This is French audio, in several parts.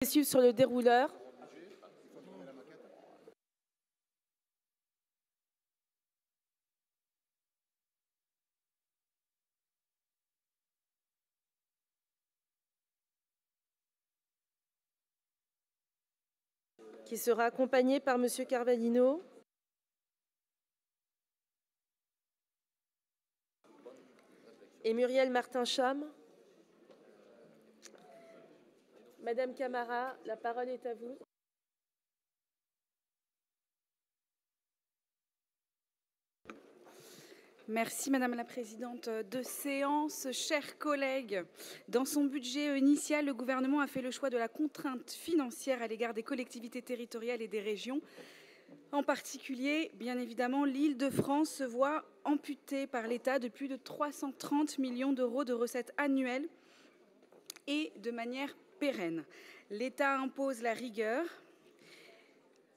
Suivre sur le dérouleur. Qui sera accompagné par Monsieur Carvalino. Et Muriel Martin-Cham. Madame Camara, la parole est à vous. Merci Madame la Présidente de séance. Chers collègues, dans son budget initial, le gouvernement a fait le choix de la contrainte financière à l'égard des collectivités territoriales et des régions. En particulier, bien évidemment, l'Île-de-France se voit amputée par l'État de plus de 330 millions d'euros de recettes annuelles et de manière pérenne. L'État impose la rigueur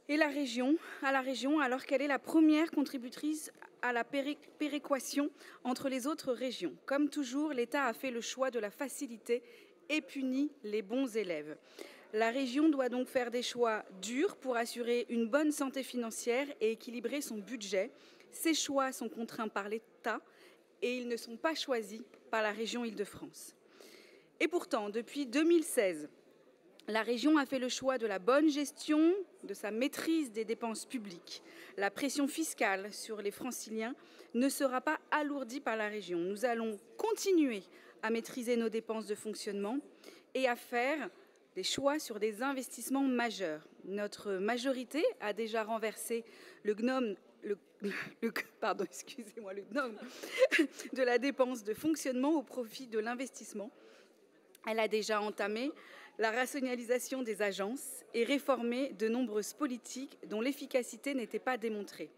et à la région, alors qu'elle est la première contributrice à la péréquation entre les autres régions. Comme toujours, l'État a fait le choix de la facilité et punit les bons élèves. La région doit donc faire des choix durs pour assurer une bonne santé financière et équilibrer son budget. Ces choix sont contraints par l'État et ils ne sont pas choisis par la région Île-de-France. Et pourtant, depuis 2016, la région a fait le choix de la bonne gestion, de sa maîtrise des dépenses publiques. La pression fiscale sur les Franciliens ne sera pas alourdie par la région. Nous allons continuer à maîtriser nos dépenses de fonctionnement et à faire des choix sur des investissements majeurs. Notre majorité a déjà renversé le gnome de la dépense de fonctionnement au profit de l'investissement. Elle a déjà entamé la rationalisation des agences et réformé de nombreuses politiques dont l'efficacité n'était pas démontrée.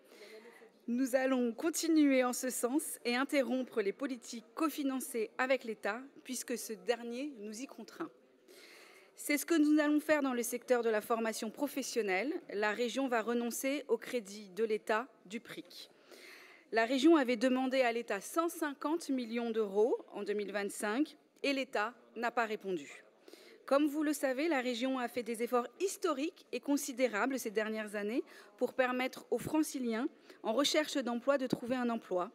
Nous allons continuer en ce sens et interrompre les politiques cofinancées avec l'État, puisque ce dernier nous y contraint. C'est ce que nous allons faire dans le secteur de la formation professionnelle. La région va renoncer au crédit de l'État du PRIC. La région avait demandé à l'État 150 millions d'euros en 2025 et l'État n'a pas répondu. Comme vous le savez, la région a fait des efforts historiques et considérables ces dernières années pour permettre aux Franciliens en recherche d'emploi de trouver un emploi.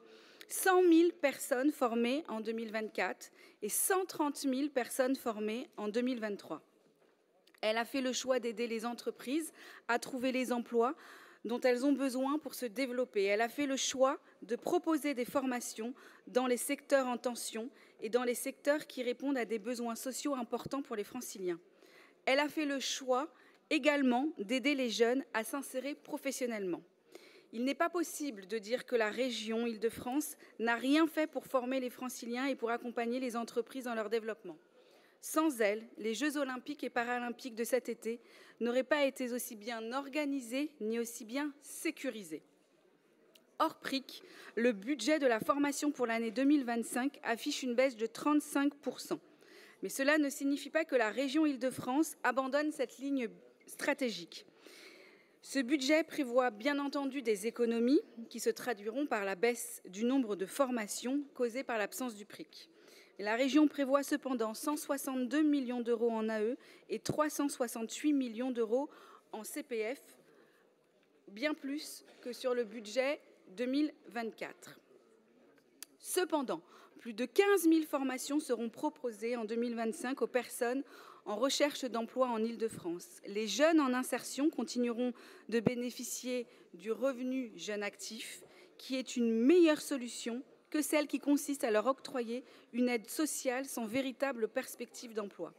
100 000 personnes formées en 2024 et 130 000 personnes formées en 2023. Elle a fait le choix d'aider les entreprises à trouver les emplois dont elles ont besoin pour se développer. Elle a fait le choix de proposer des formations dans les secteurs en tension et dans les secteurs qui répondent à des besoins sociaux importants pour les Franciliens. Elle a fait le choix également d'aider les jeunes à s'insérer professionnellement. Il n'est pas possible de dire que la région Île-de-France n'a rien fait pour former les Franciliens et pour accompagner les entreprises dans leur développement. Sans elle, les Jeux olympiques et paralympiques de cet été n'auraient pas été aussi bien organisés ni aussi bien sécurisés. Hors PRIC, le budget de la formation pour l'année 2025 affiche une baisse de 35%. Mais cela ne signifie pas que la région Île-de-France abandonne cette ligne stratégique. Ce budget prévoit bien entendu des économies qui se traduiront par la baisse du nombre de formations causées par l'absence du PRIC. La région prévoit cependant 162 millions d'euros en AE et 368 millions d'euros en CPF, bien plus que sur le budget 2024. Cependant, plus de 15 000 formations seront proposées en 2025 aux personnes en recherche d'emploi en Île-de-France. Les jeunes en insertion continueront de bénéficier du revenu jeune actif, qui est une meilleure solution que celle qui consiste à leur octroyer une aide sociale sans véritable perspective d'emploi.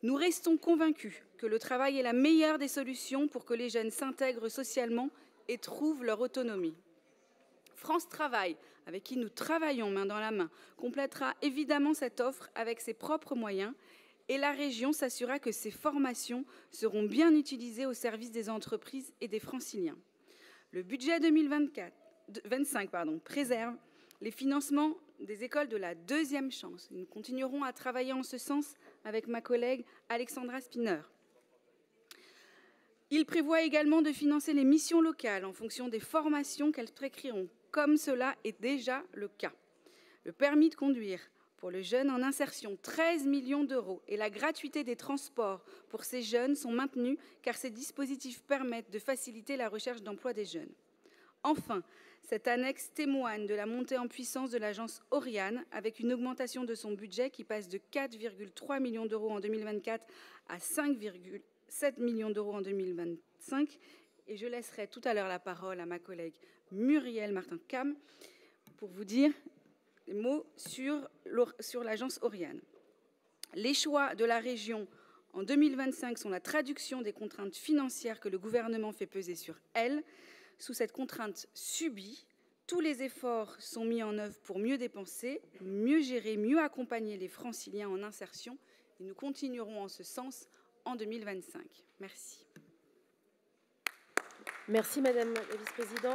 Nous restons convaincus que le travail est la meilleure des solutions pour que les jeunes s'intègrent socialement et trouvent leur autonomie. France Travail, avec qui nous travaillons main dans la main, complétera évidemment cette offre avec ses propres moyens et la région s'assurera que ces formations seront bien utilisées au service des entreprises et des Franciliens. Le budget 2025 préserve les financements des écoles de la deuxième chance. Nous continuerons à travailler en ce sens avec ma collègue Alexandra Spinner. Il prévoit également de financer les missions locales en fonction des formations qu'elles prescriront, comme cela est déjà le cas. Le permis de conduire pour le jeune en insertion, 13 millions d'euros, et la gratuité des transports pour ces jeunes sont maintenus car ces dispositifs permettent de faciliter la recherche d'emploi des jeunes. Enfin, cette annexe témoigne de la montée en puissance de l'agence Oriane avec une augmentation de son budget qui passe de 4,3 millions d'euros en 2024 à 5,7 millions d'euros en 2025. Et je laisserai tout à l'heure la parole à ma collègue Muriel Martin-Cam pour vous dire des mots sur l'agence Oriane. Les choix de la région en 2025 sont la traduction des contraintes financières que le gouvernement fait peser sur elle. Sous cette contrainte subie, tous les efforts sont mis en œuvre pour mieux dépenser, mieux gérer, mieux accompagner les franciliens en insertion. Et nous continuerons en ce sens en 2025. Merci. Merci, Madame la vice-présidente.